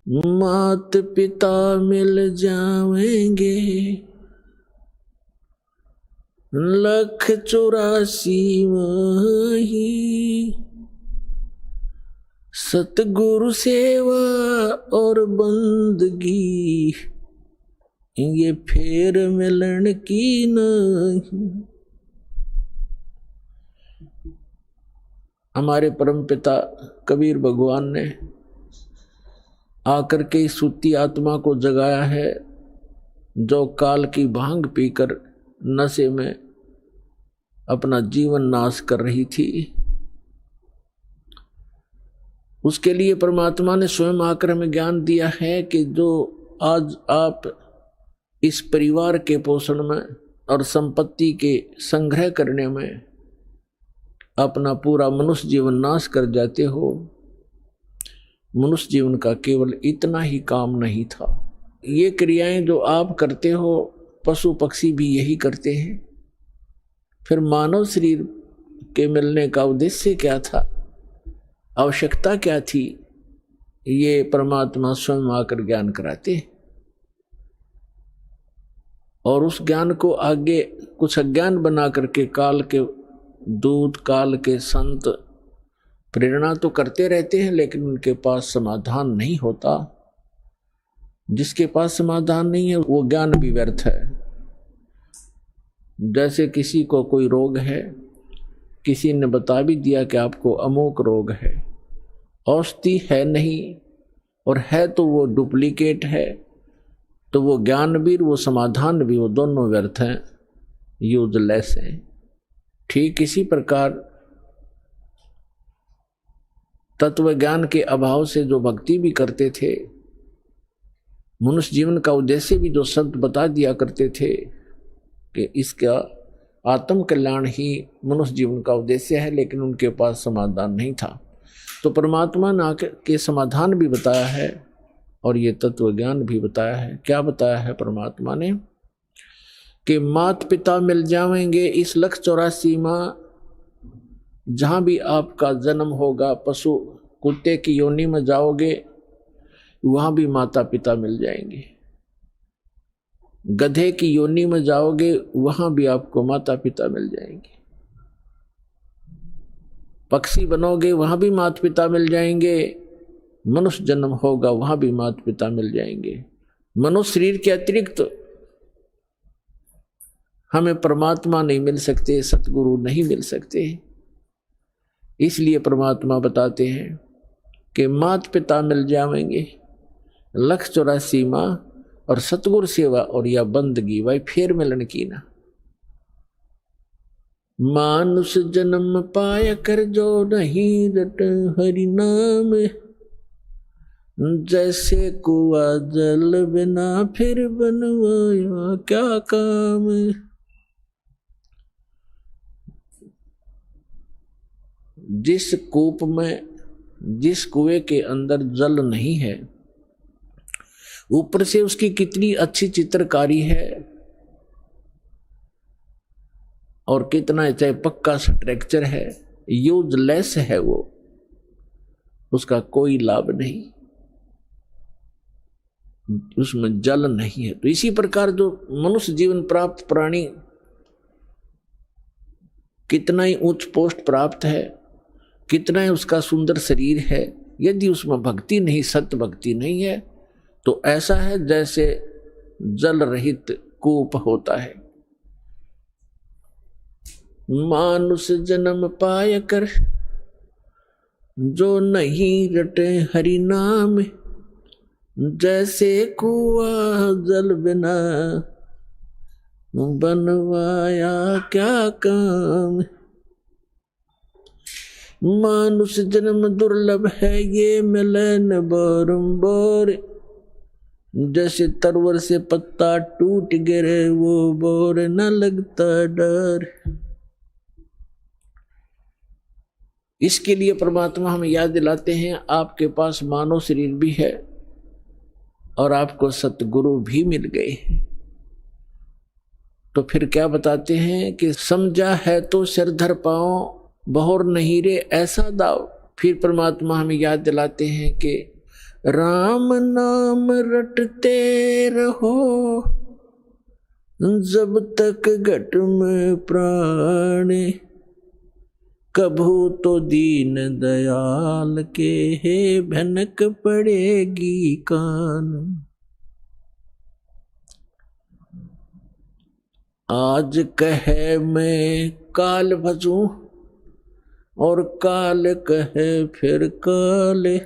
मात पिता मिल जाएंगे 184 वही, सतगुरु सेवा और बंदगी ये फेर मिलन की नहीं। हमारे परम पिता कबीर भगवान ने आकर के इस सूती आत्मा को जगाया है जो काल की भांग पीकर नशे में अपना जीवन नाश कर रही थी। उसके लिए परमात्मा ने स्वयं आकर हमें ज्ञान दिया है कि जो आज आप इस परिवार के पोषण में और संपत्ति के संग्रह करने में अपना पूरा मनुष्य जीवन नाश कर जाते हो, मनुष्य जीवन का केवल इतना ही काम नहीं था। ये क्रियाएं जो आप करते हो पशु पक्षी भी यही करते हैं। फिर मानव शरीर के मिलने का उद्देश्य क्या था, आवश्यकता क्या थी, ये परमात्मा स्वयं आकर ज्ञान कराते हैं। और उस ज्ञान को आगे कुछ अज्ञान बना करके काल के दूत, काल के संत प्रेरणा तो करते रहते हैं, लेकिन उनके पास समाधान नहीं होता। जिसके पास समाधान नहीं है वो ज्ञान भी व्यर्थ है। जैसे किसी को कोई रोग है, किसी ने बता भी दिया कि आपको अमोक रोग है, औषधि है नहीं और है तो वो डुप्लीकेट है, तो वो ज्ञान भी वो समाधान भी वो दोनों व्यर्थ हैं, यूजलेस हैं। ठीक इसी प्रकार तत्व ज्ञान के अभाव से जो भक्ति भी करते थे, मनुष्य जीवन का उद्देश्य भी जो संत बता दिया करते थे कि इसका आत्म कल्याण ही मनुष्य जीवन का उद्देश्य है, लेकिन उनके पास समाधान नहीं था। तो परमात्मा ने आके समाधान भी बताया है और ये तत्व ज्ञान भी बताया है। क्या बताया है परमात्मा ने कि मात पिता मिल जाएंगे इस 184 माह, जहां भी आपका जन्म होगा, पशु कुत्ते की योनि में जाओगे वहां भी माता पिता मिल जाएंगे, गधे की योनि में जाओगे वहां भी आपको माता पिता मिल जाएंगे, पक्षी बनोगे वहां भी माता पिता मिल जाएंगे, मनुष्य जन्म होगा वहां भी माता पिता मिल जाएंगे। मनुष्य शरीर के अतिरिक्त हमें परमात्मा नहीं मिल सकते, सतगुरु नहीं मिल सकते। इसलिए परमात्मा बताते हैं कि माता पिता मिल जाएंगे 184 माह और सतगुरु सेवा और या बंदगी भाई फेर मिलन की ना। मानुष जन्म पाया कर जो नहीं रट हरि नाम, जैसे कुआ जल बिना फिर बनवाया क्या काम। जिस कूप में, जिस कुएं के अंदर जल नहीं है, ऊपर से उसकी कितनी अच्छी चित्रकारी है और कितना चाहे पक्का स्ट्रक्चर है, यूजलेस है वो, उसका कोई लाभ नहीं, उसमें जल नहीं है। तो इसी प्रकार जो मनुष्य जीवन प्राप्त प्राणी कितना ही उच्च पोस्ट प्राप्त है, कितना ही उसका सुंदर शरीर है, यदि उसमें भक्ति नहीं, सत्य भक्ति नहीं है, तो ऐसा है जैसे जल रहित कूप होता है। मानुष जन्म पाय कर जो नहीं रटे हरि नाम, जैसे कुआ जल बिना बनवाया क्या काम। मानुष जन्म दुर्लभ है ये मिले न बारंबार, जैसे तरवर से पत्ता टूट गिरे वो बोर न लगता डर। इसके लिए परमात्मा हमें याद दिलाते हैं आपके पास मानव शरीर भी है और आपको सतगुरु भी मिल गए हैं। तो फिर क्या बताते हैं कि समझा है तो सिर धर पाओ, बहुर नहीं रे ऐसा दाव। फिर परमात्मा हमें याद दिलाते हैं कि राम नाम रटते रहो जब तक घट में प्राण, कभू तो दीन दयाल के है भनक पड़ेगी कान। आज कहे मैं काल भजूं और काल कहे फिर काल,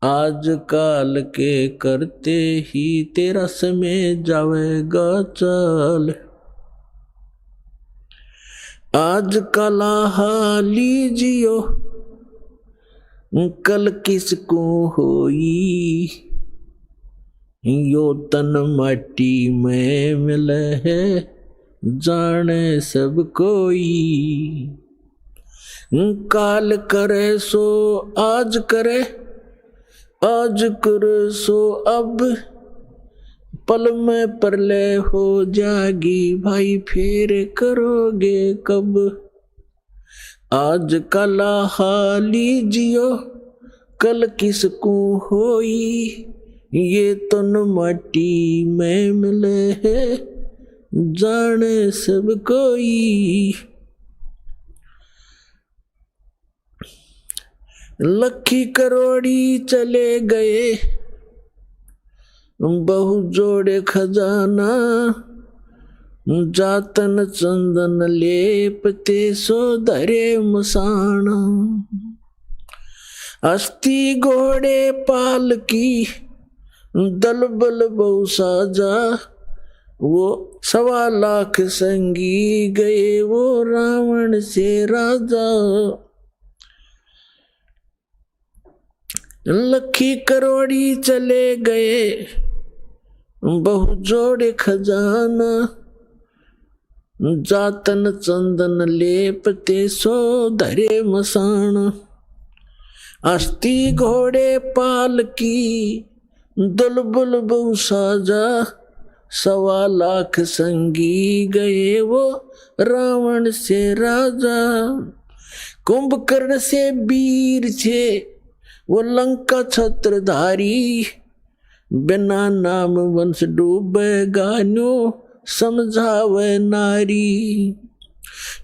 आज काल के करते ही तेरा समय जावेगा चाल। आज कला हाली जियो कल किसको होई, यो तन माटी में मिल है जाने सब कोई। काल करे सो आज करे, आज करे सो अब, पल में प्रलय हो जागी भाई फिर करोगे कब। आज कला हाली जियो कल किसको होई, ये तन माटी में मिले है जाने सब कोई। लखी करोड़ी चले गए बहु जोड़े खजाना, जातन चंदन लेपते सो धरे मसाना। अस्थि घोड़े पाल की दल बल बहु साजा, वो 1.25 लाख संगी गए वो रावण से राजा। लखी करोड़ी चले गए बहु जोड़े खजाना, जातन चंदन लेपते सो धरे मसाना। अस्थि घोड़े पाल की दुलबुल बहु साजा, 1.25 लाख संगी गए वो रावण से राजा। कुंभकर्ण से वीर थे वो लंका छत्रधारी, बिना नाम वंश डूबेगा न्यो समझावे नारी।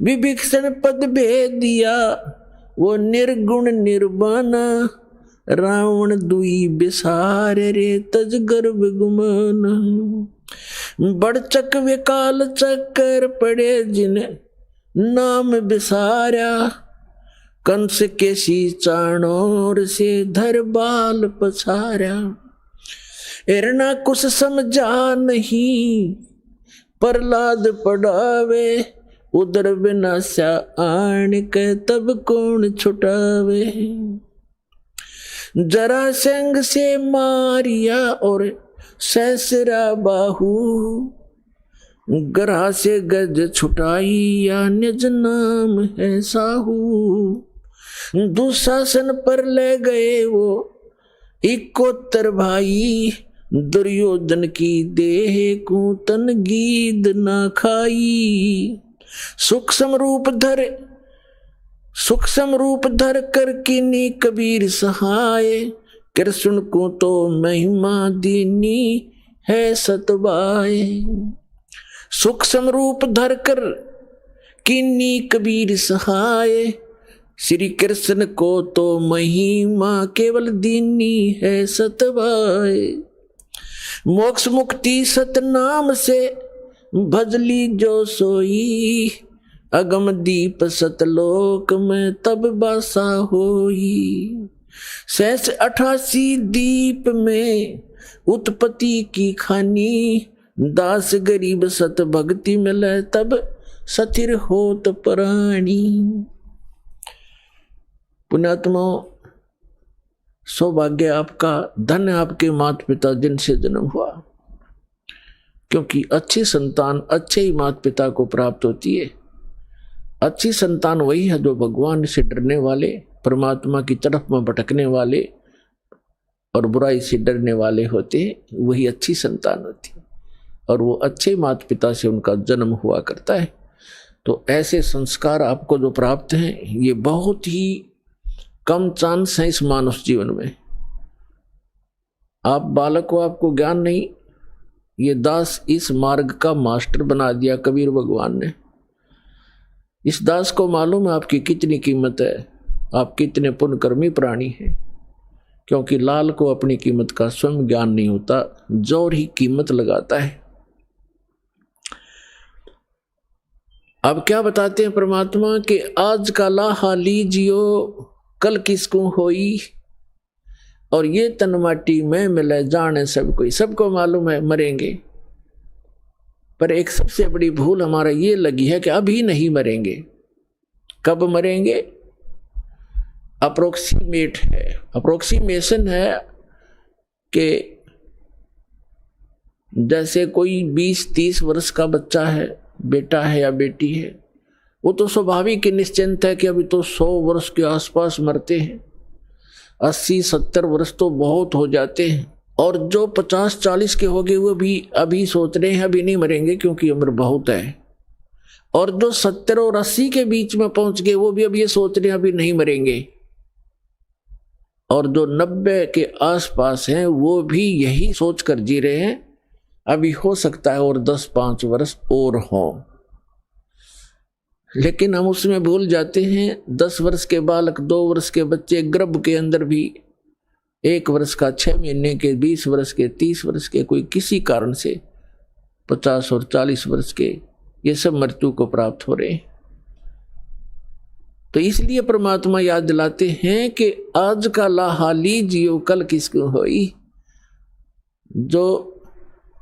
विभीषण पद भेद दिया वो निर्गुण निर्वाणा, रावण दुई बिसार रे तज गर्भ गुमान। बड़चक विकाल चक्कर पड़े जिन नाम बिसारा, कंस के सी चाणोर से धर बाल पछारा। हिरणा कुछ समझा नहीं प्रहलाद पढ़ावे, उधर विनाशा आन के तब कौन छुटावे। जरासंध से मारिया और सहसरा बाहु, ग्रह से गज छुटाई या निज नाम है साहू। दुशासन पर ले गए वो 71 भाई, दुर्योधन की देह को तन गीद ना खाई। सूक्ष्म रूप धर कर किन्नी कबीर सहाय, कृष्ण को तो महिमा दीनी है सतबाय। सूक्ष्म रूप धर कर किन्नी कबीर सहाय, श्री कृष्ण को तो महिमा केवल दीनी है सतबाय। मोक्ष मुक्ति सतनाम से भजली जो सोई, अगम दीप सतलोक में तब बासा होई। 88 दीप में उत्पत्ति की खानी, दास गरीब सत भक्ति मिले तब सथिर होत प्राणी। पुण्यात्मा, सौभाग्य आपका, धन्य आपके माता पिता जिनसे जन्म हुआ, क्योंकि अच्छी संतान अच्छे ही माता पिता को प्राप्त होती है। अच्छी संतान वही है जो भगवान से डरने वाले, परमात्मा की तरफ में भटकने वाले और बुराई से डरने वाले होते हैं, वही अच्छी संतान होती है। और वो अच्छे माता पिता से उनका जन्म हुआ करता है। तो ऐसे संस्कार आपको जो प्राप्त हैं, ये बहुत ही कम चांस है इस मानव जीवन में। आप बालक हो, आपको ज्ञान नहीं, ये दास इस मार्ग का मास्टर बना दिया कबीर भगवान ने। इस दास को मालूम है आपकी कितनी कीमत है, आप कितने पुण्यकर्मी प्राणी हैं, क्योंकि लाल को अपनी कीमत का स्वयं ज्ञान नहीं होता, जोर ही कीमत लगाता है। अब क्या बताते हैं परमात्मा कि आज का लाहा लीजियो कल किसको होई, और ये तन माटी में मिले जाने सब कोई। सबको मालूम है मरेंगे, पर एक सबसे बड़ी भूल हमारा ये लगी है कि अभी नहीं मरेंगे। कब मरेंगे? अप्रोक्सीमेट है, अप्रोक्सीमेशन है कि जैसे कोई 20-30 वर्ष का बच्चा है, बेटा है या बेटी है, वो तो स्वाभाविक निश्चिंत है कि अभी तो 100 वर्ष के आसपास मरते हैं, 80-70 वर्ष तो बहुत हो जाते हैं, और जो 50-40 के हो गए वो भी अभी सोच रहे हैं अभी नहीं मरेंगे क्योंकि उम्र बहुत है, और जो 70 और 80 के बीच में पहुंच गए वो भी अब ये सोच रहे हैं अभी नहीं मरेंगे, और जो 90 के आसपास हैं वो भी यही सोच कर जी रहे हैं अभी हो सकता है और 10-5 वर्ष और हो। लेकिन हम उसमें भूल जाते हैं 10 वर्ष के बालक, 2 वर्ष के बच्चे गर्भ के अंदर भी, 1 वर्ष का 6 महीने के, 20 वर्ष के, 30 वर्ष के, कोई किसी कारण से 50 और 40 वर्ष के, ये सब मृत्यु को प्राप्त हो रहे हैं। तो इसलिए परमात्मा याद दिलाते हैं कि आज का लाहा लीजियो कल किसको होई। जो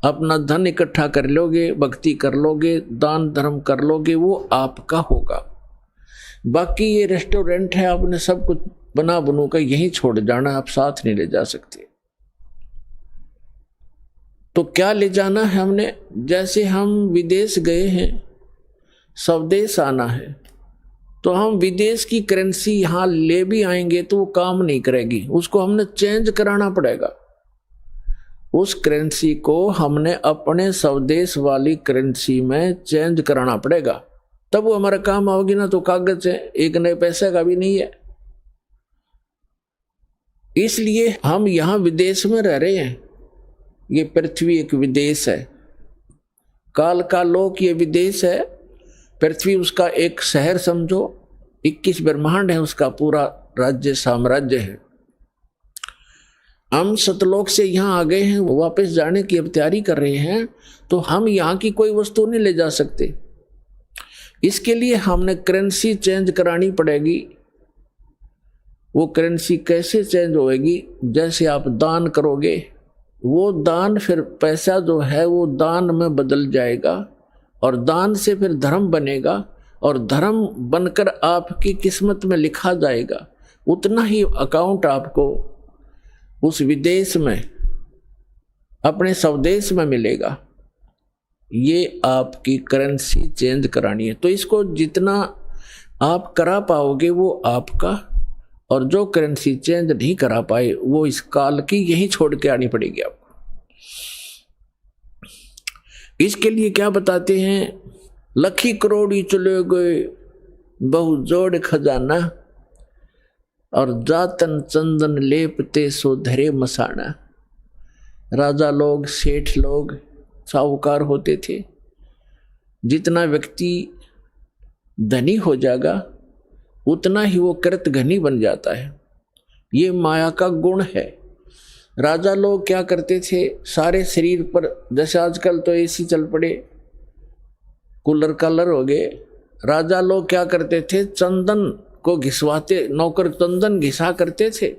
अपना धन इकट्ठा कर लोगे, भक्ति कर लोगे, दान धर्म कर लोगे, वो आपका होगा। बाकी ये रेस्टोरेंट है, आपने सब कुछ बना बनू कर यहीं छोड़ जाना, आप साथ नहीं ले जा सकते। तो क्या ले जाना है हमने? जैसे हम विदेश गए हैं, स्वदेश आना है, तो हम विदेश की करेंसी यहाँ ले भी आएंगे तो वो काम नहीं करेगी, उसको हमने चेंज कराना पड़ेगा। उस करेंसी को हमने अपने स्वदेश वाली करेंसी में चेंज कराना पड़ेगा, तब वो हमारा काम आओगी ना। तो कागज है, एक नए पैसे का भी नहीं है। इसलिए हम यहाँ विदेश में रह रहे हैं, ये पृथ्वी एक विदेश है, काल का लोक ये विदेश है, पृथ्वी उसका एक शहर समझो, 21 ब्रह्मांड है उसका पूरा राज्य साम्राज्य है। हम सतलोक से यहाँ आ गए हैं, वापस जाने की अब तैयारी कर रहे हैं, तो हम यहाँ की कोई वस्तु नहीं ले जा सकते। इसके लिए हमने करेंसी चेंज करानी पड़ेगी। वो करेंसी कैसे चेंज होएगी? जैसे आप दान करोगे, वो दान फिर पैसा जो है वो दान में बदल जाएगा, और दान से फिर धर्म बनेगा, और धर्म बनकर आपकी किस्मत में लिखा जाएगा। उतना ही अकाउंट आपको उस विदेश में, अपने स्वदेश में मिलेगा। ये आपकी करेंसी चेंज करानी है। तो इसको जितना आप करा पाओगे वो आपका, और जो करेंसी चेंज नहीं करा पाए वो इस काल की यही छोड़ के आनी पड़ेगी आपको। इसके लिए क्या बताते हैं? लखी करोड़ी चले गए बहु जोड़ खजाना, और जातन चंदन लेपते सो धरे मसाना। राजा लोग, सेठ लोग, साहूकार होते थे। जितना व्यक्ति धनी हो जाएगा उतना ही वो कृत घनी बन जाता है। ये माया का गुण है। राजा लोग क्या करते थे? सारे शरीर पर, जैसे आजकल तो एसी चल पड़े, कूलर कालर हो गए, राजा लोग क्या करते थे? चंदन को घिसवाते, नौकर चंदन घिसा करते थे,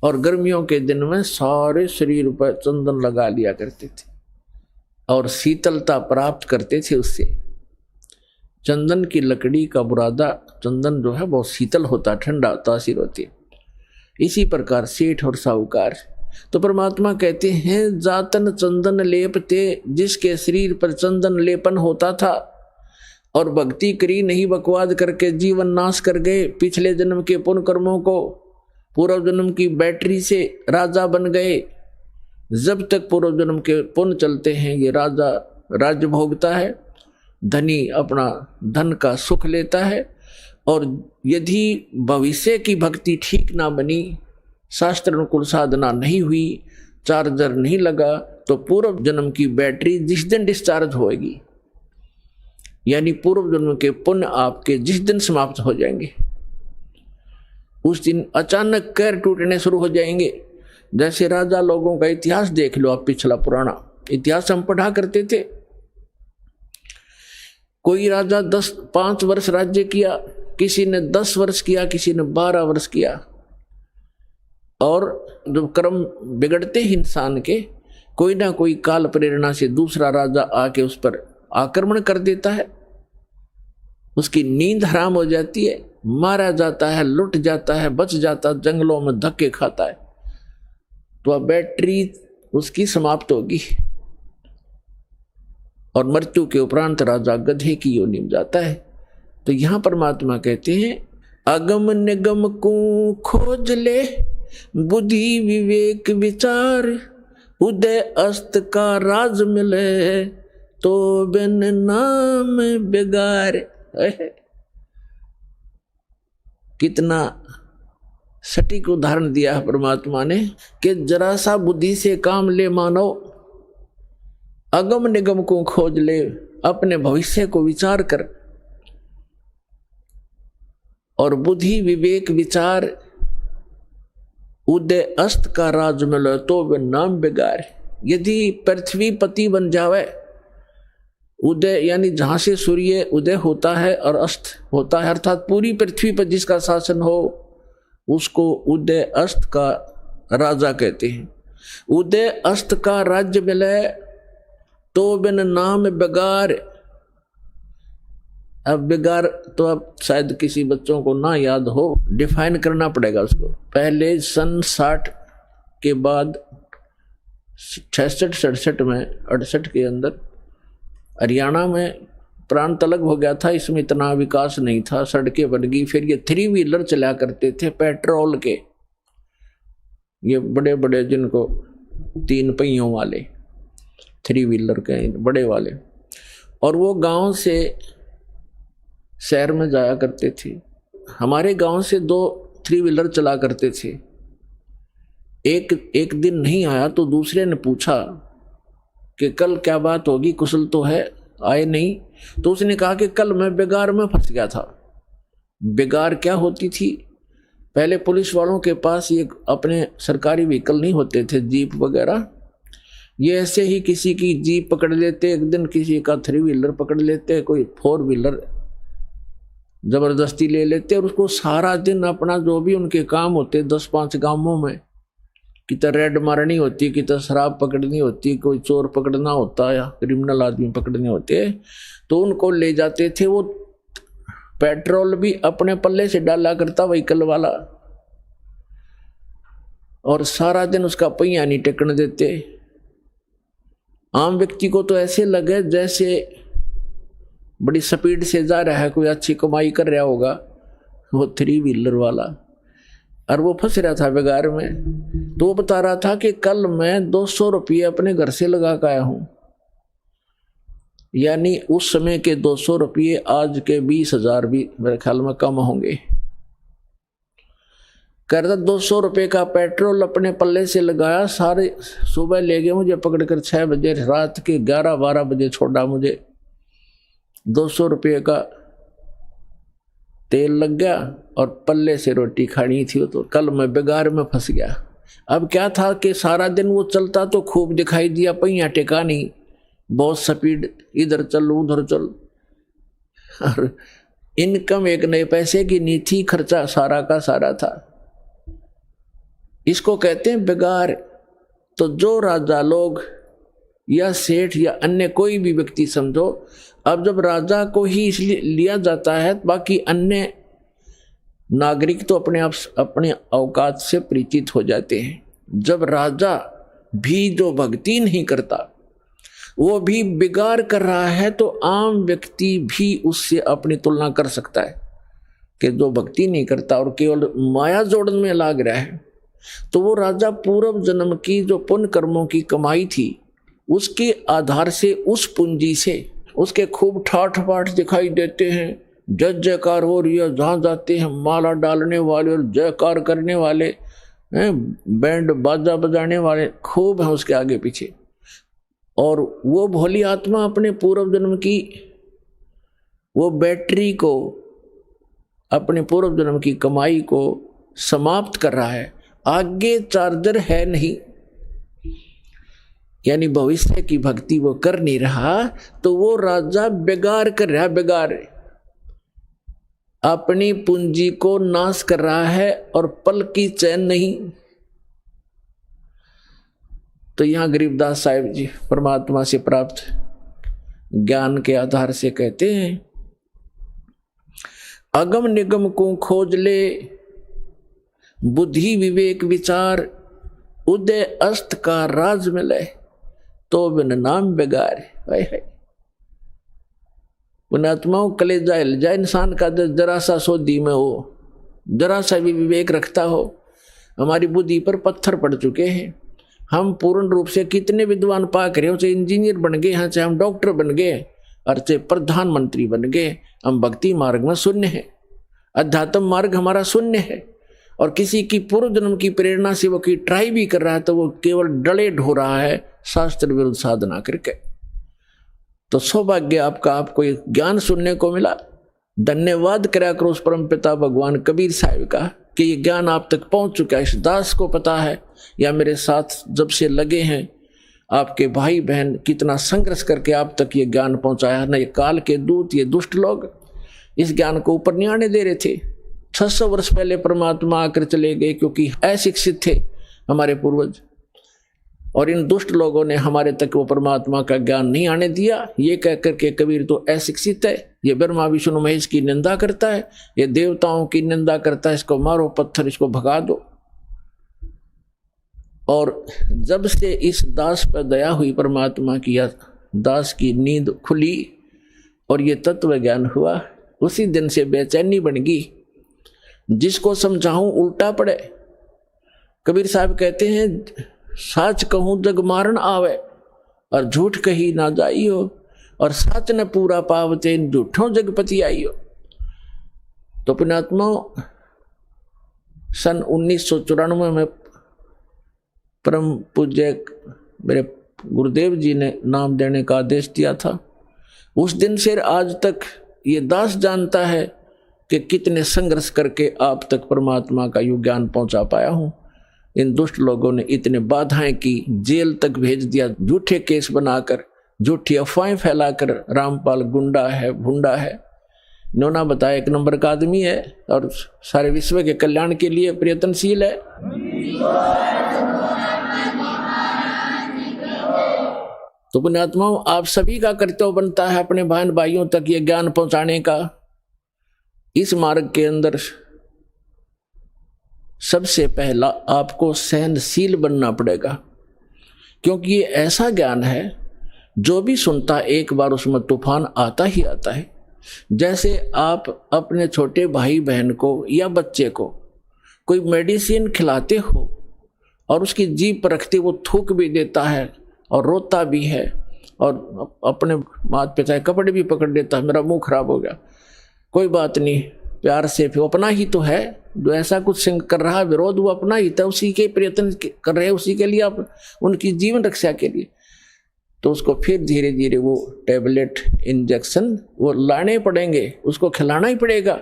और गर्मियों के दिन में सारे शरीर पर चंदन लगा लिया करते थे, और शीतलता प्राप्त करते थे उससे। चंदन की लकड़ी का बुरादा, चंदन जो है बहुत शीतल होता, ठंडा तासीर होती है। इसी प्रकार सेठ और साहूकार। तो परमात्मा कहते हैं जातन चंदन लेपते, जिसके शरीर पर चंदन लेपन होता था और भक्ति करी नहीं, बकवाद करके जीवन नाश कर गए, पिछले जन्म के पुण्य कर्मों को पूर्व जन्म की बैटरी से राजा बन गए। जब तक पूर्व जन्म के पुण्य चलते हैं ये राजा राज्य भोगता है, धनी अपना धन का सुख लेता है, और यदि भविष्य की भक्ति ठीक ना बनी, शास्त्र अनुकूल साधना नहीं हुई, चार्जर नहीं लगा तो पूर्व जन्म की बैटरी जिस दिन डिस्चार्ज होएगी, यानी पूर्व जन्म के पुण्य आपके जिस दिन समाप्त हो जाएंगे, उस दिन अचानक कैर टूटने शुरू हो जाएंगे। जैसे राजा लोगों का इतिहास देख लो आप, पिछला पुराना इतिहास हम पढ़ा करते थे। कोई राजा 5 वर्ष राज्य किया, किसी ने 10 वर्ष किया, किसी ने 12 वर्ष किया, और जब कर्म बिगड़ते ही इंसान के, कोई ना कोई काल प्रेरणा से दूसरा राजा आके उस पर आक्रमण कर देता है, उसकी नींद हराम हो जाती है, मारा जाता है, लुट जाता है, बच जाता, जंगलों में धक्के खाता है, तो अब बैटरी उसकी समाप्त होगी और मृत्यु के उपरांत राजा गधे की योनि में जाता है। तो यहां परमात्मा कहते हैं अगम निगम को खोज ले, बुद्धि विवेक विचार, उदय अस्त का राज मिले, तो बिन नाम बेगार। कितना सटीक उदाहरण दिया है परमात्मा ने कि जरा सा बुद्धि से काम ले मानव, अगम निगम को खोज ले, अपने भविष्य को विचार कर, और बुद्धि विवेक विचार, उदय अस्त का राज मिले, तो वे नाम बेगार। यदि पृथ्वी पति बन जावे, उदय यानी जहां से सूर्य उदय होता है और अस्त होता है, अर्थात पूरी पृथ्वी पर जिसका शासन हो, उसको उदय अस्त का राजा कहते हैं। उदय अस्त का राज्य मिले तो बिन नाम बेगार। अब बेगार तो अब शायद किसी बच्चों को ना याद हो, डिफाइन करना पड़ेगा उसको। पहले सन 60 के बाद 66-67 में 68 के अंदर हरियाणा में प्रांत अलग हो गया था, इसमें इतना विकास नहीं था, सड़कें बन गई। फिर ये 3 व्हीलर चला करते थे पेट्रोल के, ये बड़े बड़े जिनको 3 पहियों वाले 3 व्हीलर के बड़े वाले, और वो गांव से शहर में जाया करते थे। हमारे गांव से 2 3 व्हीलर चला करते थे। एक दिन नहीं आया तो दूसरे ने पूछा कि कल क्या बात होगी, कुशल तो है, आए नहीं। तो उसने कहा कि कल मैं बेगार में फंस गया था। बेगार क्या होती थी, पहले पुलिस वालों के पास ये अपने सरकारी व्हीकल नहीं होते थे, जीप वगैरह, ये ऐसे ही किसी की जीप पकड़ लेते, एक दिन किसी का 3 व्हीलर पकड़ लेते, कोई 4 व्हीलर जबरदस्ती ले लेते, और उसको सारा दिन अपना जो भी उनके काम होते 10-5 गांवों में, कितना रेड मारनी होती, कितना शराब पकड़नी होती, कोई चोर पकड़ना होता या क्रिमिनल आदमी पकड़ने होते, तो उनको ले जाते थे। वो पेट्रोल भी अपने पल्ले से डाला करता व्हीकल वाला, और सारा दिन उसका पहिया नहीं टेकने देते। आम व्यक्ति को तो ऐसे लगे जैसे बड़ी स्पीड से जा रहा है, कोई अच्छी कमाई कर रहा होगा वो 3 व्हीलर वाला, और वो फंस रहा था बेगार में। तो वो बता रहा था कि कल मैं 200 रुपये अपने घर से लगा कर आया हूं, यानी उस समय के 200 रुपये आज के 20,000 भी मेरे ख्याल में कम होंगे। कहता 200 रुपये का पेट्रोल अपने पल्ले से लगाया, सारे सुबह ले गए मुझे पकड़कर 6 बजे, रात के 11-12 बजे छोड़ा मुझे। 200 रुपये का तेल लग गया और पल्ले से रोटी खानी थी, तो कल मैं बेगार में फंस गया। अब क्या था कि सारा दिन वो चलता तो खूब दिखाई दिया, पहिया टेका नहीं, बहुत स्पीड, इधर चल उधर चल, और इनकम 1 नए पैसे की नहीं थी, खर्चा सारा का सारा था। इसको कहते हैं बेगार। तो जो राजा लोग या सेठ या अन्य कोई भी व्यक्ति समझो, अब जब राजा को ही इसलिए लिया जाता है, बाकी अन्य नागरिक तो अपने आप अपने औकात से परिचित हो जाते हैं। जब राजा भी जो भक्ति नहीं करता, वो भी बिगाड़ कर रहा है, तो आम व्यक्ति भी उससे अपनी तुलना कर सकता है कि जो भक्ति नहीं करता और केवल माया जोड़न में लाग रहा है, तो वो राजा पूर्व जन्म की जो पुण्य कर्मों की कमाई थी, उसके आधार से, उस पूंजी से उसके खूब ठाठ पाठ दिखाई देते हैं, जय जयकार हो रही है, जहाँ जाते हैं माला डालने वाले और जयकार करने वाले, बैंड बाजा बजाने वाले खूब हैं उसके आगे पीछे। और वो भोली आत्मा अपने पूर्व जन्म की वो बैटरी को, अपने पूर्व जन्म की कमाई को समाप्त कर रहा है, आगे चार्जर है नहीं, यानी भविष्य की भक्ति वो कर नहीं रहा, तो वो राजा बेगार कर रहा, बेगार अपनी पूंजी को नाश कर रहा है और पल की चैन नहीं। तो यहां गरीबदास साहिब जी परमात्मा से प्राप्त ज्ञान के आधार से कहते हैं, अगम निगम को खोज ले, बुद्धि विवेक विचार, उदय अस्त का राज मिले, तो बिन नाम बेगार। पुण्यात्माओं, कलेजा हिल जाए इंसान का, जरा सा सोधी में हो, जरा सा भी विवेक रखता हो। हमारी बुद्धि पर पत्थर पड़ चुके हैं। हम पूर्ण रूप से कितने विद्वान पाक रहे हो, चाहे इंजीनियर बन गए हैं, चाहे हम डॉक्टर बन गए और चाहे प्रधानमंत्री बन गए, हम भक्ति मार्ग में शून्य है। अध्यात्म मार्ग हमारा शून्य है। और किसी की पूर्व जन्म की प्रेरणा से वो की ट्राई भी कर रहा है तो वो केवल डले ढो रहा है शास्त्र विरुद्ध साधना करके। तो सौभाग्य आपका, आपको ये ज्ञान सुनने को मिला। धन्यवाद करा करो उस परम पिता भगवान कबीर साहिब का कि ये ज्ञान आप तक पहुंच चुका है। इस दास को पता है, या मेरे साथ जब से लगे हैं आपके भाई बहन कितना संघर्ष करके आप तक ये ज्ञान पहुंचाया। न ये काल के दूत, ये दुष्ट लोग इस ज्ञान को ऊपर नहीं आने दे रहे थे। 600 वर्ष पहले परमात्मा आकर चले गए क्योंकि अशिक्षित थे हमारे पूर्वज, और इन दुष्ट लोगों ने हमारे तक वो परमात्मा का ज्ञान नहीं आने दिया। ये कह करके कबीर तो अशिक्षित है, ये ब्रह्मा विष्णु महेश की निंदा करता है, ये देवताओं की निंदा करता है, इसको मारो पत्थर, इसको भगा दो। और जब से इस दास पर दया हुई परमात्मा की, दास की नींद खुली और ये तत्व ज्ञान हुआ, उसी दिन से बेचैनी बन गई। जिसको समझाऊं उल्टा पड़े। कबीर साहब कहते हैं, साच कहूं जग मारन आवे, और झूठ कही ना जाइयो, और साच न पूरा पावते झूठों जगपति आइयो। तो पुण्यात्मा, सन 1994 में परम पूज्य मेरे गुरुदेव जी ने नाम देने का आदेश दिया था। उस दिन से आज तक ये दास जानता है कि कितने संघर्ष करके आप तक परमात्मा का यू ज्ञान पहुंचा पाया हूं। इन दुष्ट लोगों ने इतने बाधाएं की, जेल तक भेज दिया, झूठे केस बनाकर, झूठी अफवाहें फैलाकर। रामपाल गुंडा है, भुंडा है, इन्होंने बताया 1 नंबर का आदमी है और सारे विश्व के कल्याण के लिए प्रयत्नशील है। तो पुण्यात्माओं, आप सभी का कर्तव्य बनता है अपने बहन भाइयों तक ये ज्ञान पहुंचाने का। इस मार्ग के अंदर सबसे पहला आपको सहनशील बनना पड़ेगा, क्योंकि ये ऐसा ज्ञान है जो भी सुनता एक बार उसमें तूफान आता ही आता है। जैसे आप अपने छोटे भाई बहन को या बच्चे को कोई मेडिसिन खिलाते हो और उसकी जीभ पर रखते वो थूक भी देता है और रोता भी है और अपने माथ पे चाहे कपड़े भी पकड़ देता है, मेरा मुंह खराब हो गया, कोई बात नहीं, प्यार से, फिर अपना ही तो है जो ऐसा कुछ कर रहा है, विरोध वो अपना ही था, उसी के प्रयत्न कर रहे हैं, उसी के लिए आप उनकी जीवन रक्षा के लिए। तो उसको फिर धीरे धीरे वो टैबलेट इंजेक्शन वो लाने पड़ेंगे, उसको खिलाना ही पड़ेगा,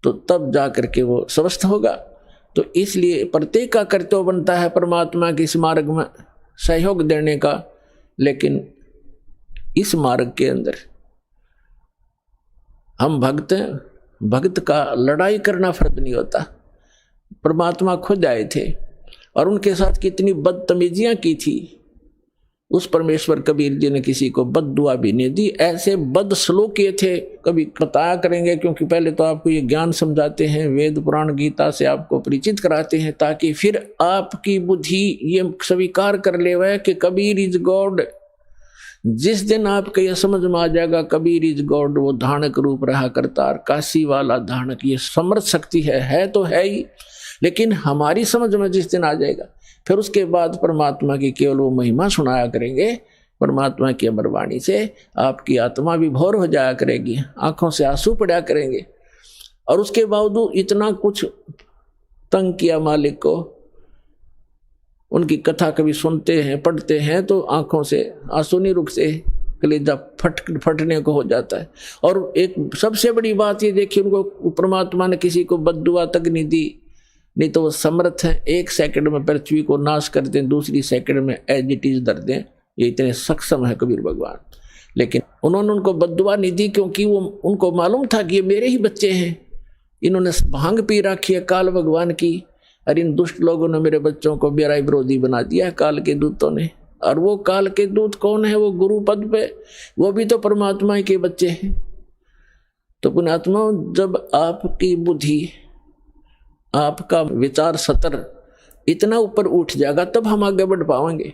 तो तब जा करके वो स्वस्थ होगा। तो इसलिए प्रत्येक का कर्तव्य बनता है परमात्मा के इस मार्ग में सहयोग देने का। लेकिन इस मार्ग के अंदर हम भक्त हैं, भक्त का लड़ाई करना फर्ज नहीं होता। परमात्मा खुद आए थे और उनके साथ कितनी बदतमीजियां की थी, उस परमेश्वर कबीर जी ने किसी को बद्दुआ भी नहीं दी। ऐसे बदसलूक किए थे, कभी बताया करेंगे, क्योंकि पहले तो आपको ये ज्ञान समझाते हैं, वेद पुराण गीता से आपको परिचित कराते हैं, ताकि फिर आपकी बुद्धि ये स्वीकार कर ले वह कि कबीर इज गॉड। जिस दिन आपको यह समझ में आ जाएगा कबीर इज गॉड, वो धानक रूप रहा करतार, काशी वाला धानक, ये समर्थ शक्ति है तो है ही, लेकिन हमारी समझ में जिस दिन आ जाएगा फिर उसके बाद परमात्मा की केवल वो महिमा सुनाया करेंगे। परमात्मा की अमर वाणी से आपकी आत्मा विभोर हो जाया करेगी, आंखों से आंसू पड़ा करेंगे। और उसके बावजूद इतना कुछ तंग किया मालिक को। उनकी कथा कभी सुनते हैं पढ़ते हैं तो आंखों से आंसू नहीं रुकते, कलेजा फटने को हो जाता है। और एक सबसे बड़ी बात ये देखिए, उनको परमात्मा ने किसी को बद्दुआ तक नहीं दी, नहीं तो वो समर्थ हैं 1 सेकंड में पृथ्वी को नाश कर दें, दूसरी सेकंड में एज इट इज धर दें। ये इतने सक्षम है कबीर भगवान। लेकिन उन्होंने उनको बद्दुआ नहीं दी, क्योंकि वो उनको मालूम था कि ये मेरे ही बच्चे हैं। इन्होंने भांग पी रखी है काल भगवान की, और इन दुष्ट लोगों ने मेरे बच्चों को मेरा विरोधी बना दिया है काल के दूतों ने। और वो काल के दूत कौन है? वो गुरु पद पे, वो भी तो परमात्मा के बच्चे हैं। तो पुण्यात्मा, जब आपकी बुद्धि, आपका विचार सतर इतना ऊपर उठ जाएगा तब हम आगे बढ़ पाएंगे।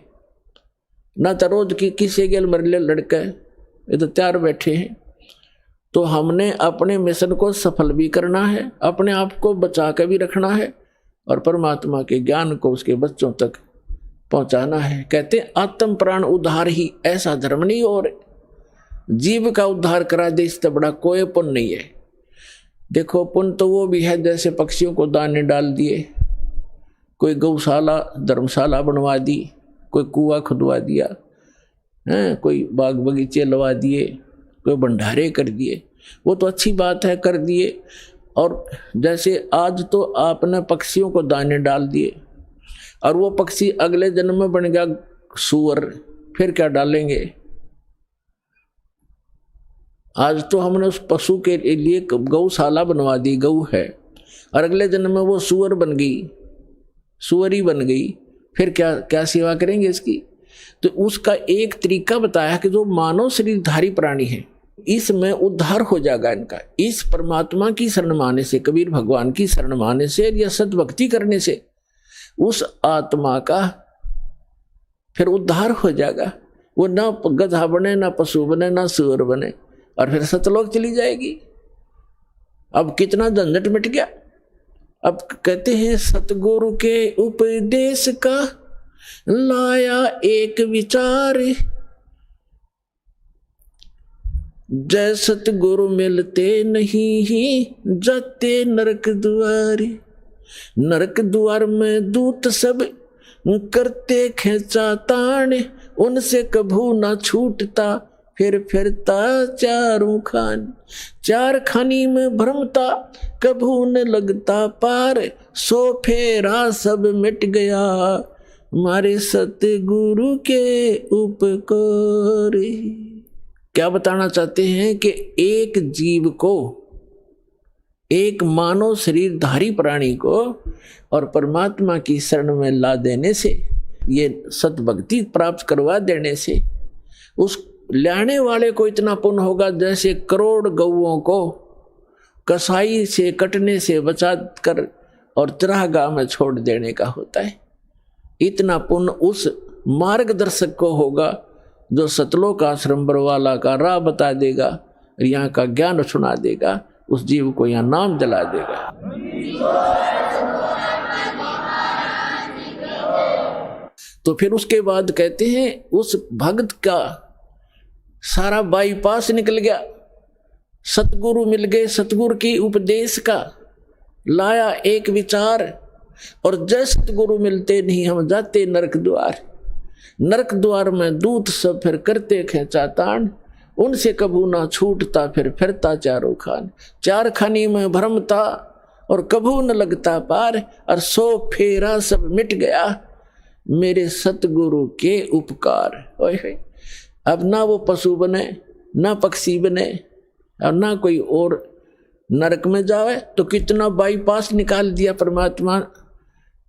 ना तो रोज की किसी के मरले लड़के ये तो तैयार बैठे हैं। तो हमने अपने मिशन को सफल भी करना है, अपने आप को बचा के भी रखना है, और परमात्मा के ज्ञान को उसके बच्चों तक पहुंचाना है। कहते आत्म प्राण उद्धार ही ऐसा धर्म नहीं, और जीव का उद्धार करा दे इससे बड़ा कोई पुण्य नहीं है। देखो पुण्य तो वो भी है जैसे पक्षियों को दाने डाल दिए, कोई गौशाला धर्मशाला बनवा दी, कोई कुआं खुदवा दिया है, कोई बाग बगीचे लगा दिए, कोई भंडारे कर दिए, वो तो अच्छी बात है कर दिए। और जैसे आज तो आपने पक्षियों को दाने डाल दिए और वो पक्षी अगले जन्म में बन गया सूअर, फिर क्या डालेंगे? आज तो हमने उस पशु के लिए गौशाला बनवा दी, गौ है, और अगले जन्म में वो सूअर बन गई, सूअरी बन गई, फिर क्या क्या सेवा करेंगे इसकी? तो उसका एक तरीका बताया कि जो मानव शरीरधारी प्राणी है इसमें उद्धार हो जाएगा इनका, इस परमात्मा की शरण माने से, कबीर भगवान की शरण माने से या सद्भक्ति करने से उस आत्मा का फिर उद्धार हो जाएगा। वो ना गधा बने, ना पशु बने, ना सूअर बने, और फिर सतलोक चली जाएगी। अब कितना झंझट मिट गया। अब कहते हैं सतगुरु के उपदेश का लाया एक विचार, जय सतगुरु मिलते नहीं जाते नरक द्वार। नरक द्वार में दूत सब करते खेचा तान, उनसे कभू ना छूटता फिर फिरता चारों खान। चार खानी में भ्रमता कभू न लगता पार, सो फेरा सब मिट गया हमारे सतगुरु के उपकार। क्या बताना चाहते हैं कि एक जीव को, एक मानव शरीरधारी प्राणी को और परमात्मा की शरण में ला देने से, ये सतभक्ति प्राप्त करवा देने से उस लाने वाले को इतना पुण्य होगा जैसे करोड़ गौओं को कसाई से कटने से बचा कर और चरागाह में छोड़ देने का होता है। इतना पुण्य उस मार्गदर्शक को होगा जो सतलोक आश्रम बरवाला का राह बता देगा, यहाँ का ज्ञान सुना देगा, उस जीव को यहाँ नाम दिला देगा। तो फिर उसके बाद कहते हैं उस भक्त का सारा बाईपास निकल गया, सतगुरु मिल गए, सतगुरु की उपदेश का लाया एक विचार, और जय सतगुरु मिलते नहीं हम जाते नरक द्वार। नरक द्वार में दूत सब फिर करते खेचा तान, उनसे कभू ना छूटता फिर फिरता चारों खान। चार खानी में भ्रमता और कभू न लगता पार, और सो फेरा सब मिट गया मेरे सतगुरु के उपकार। ओए अब ना वो पशु बने, ना पक्षी बने, और ना कोई और नरक में जावे। तो कितना बाईपास निकाल दिया परमात्मा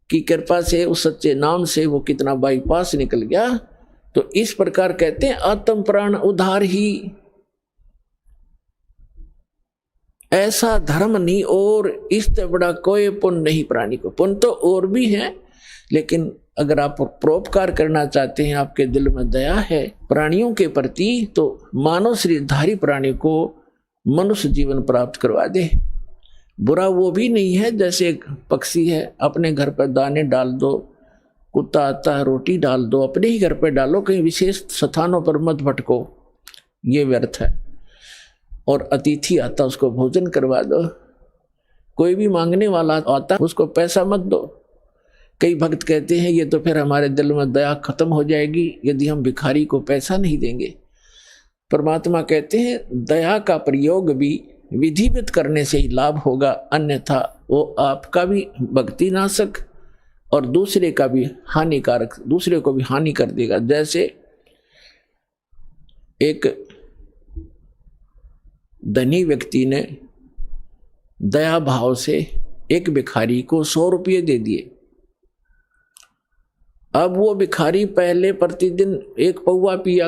की कृपा से, उस सच्चे नाम से वो कितना बाईपास निकल गया। तो इस प्रकार कहते हैं आत्म प्राण उद्धार ही ऐसा धर्म नहीं, और इससे बड़ा कोई पुण्य नहीं प्राणी को। पुण्य तो और भी है, लेकिन अगर आप परोपकार करना चाहते हैं, आपके दिल में दया है प्राणियों के प्रति, तो मानव शरीरधारी प्राणी को मनुष्य जीवन प्राप्त करवा दे। बुरा वो भी नहीं है जैसे एक पक्षी है, अपने घर पर दाने डाल दो, कुत्ता आता है रोटी डाल दो, अपने ही घर पर डालो, कहीं विशेष स्थानों पर मत भटको, ये व्यर्थ है। और अतिथि आता उसको भोजन करवा दो, कोई भी मांगने वाला आता उसको पैसा मत दो। कई भक्त कहते हैं ये तो फिर हमारे दिल में दया खत्म हो जाएगी यदि हम भिखारी को पैसा नहीं देंगे। परमात्मा कहते हैं दया का प्रयोग भी विधिवत करने से ही लाभ होगा, अन्यथा वो आपका भी भक्ति नाशक और दूसरे का भी हानिकारक, दूसरे को भी हानि कर देगा। जैसे एक धनी व्यक्ति ने दया भाव से एक भिखारी को 100 रुपये दे दिए। अब वो भिखारी पहले प्रतिदिन 1 पौवा पिया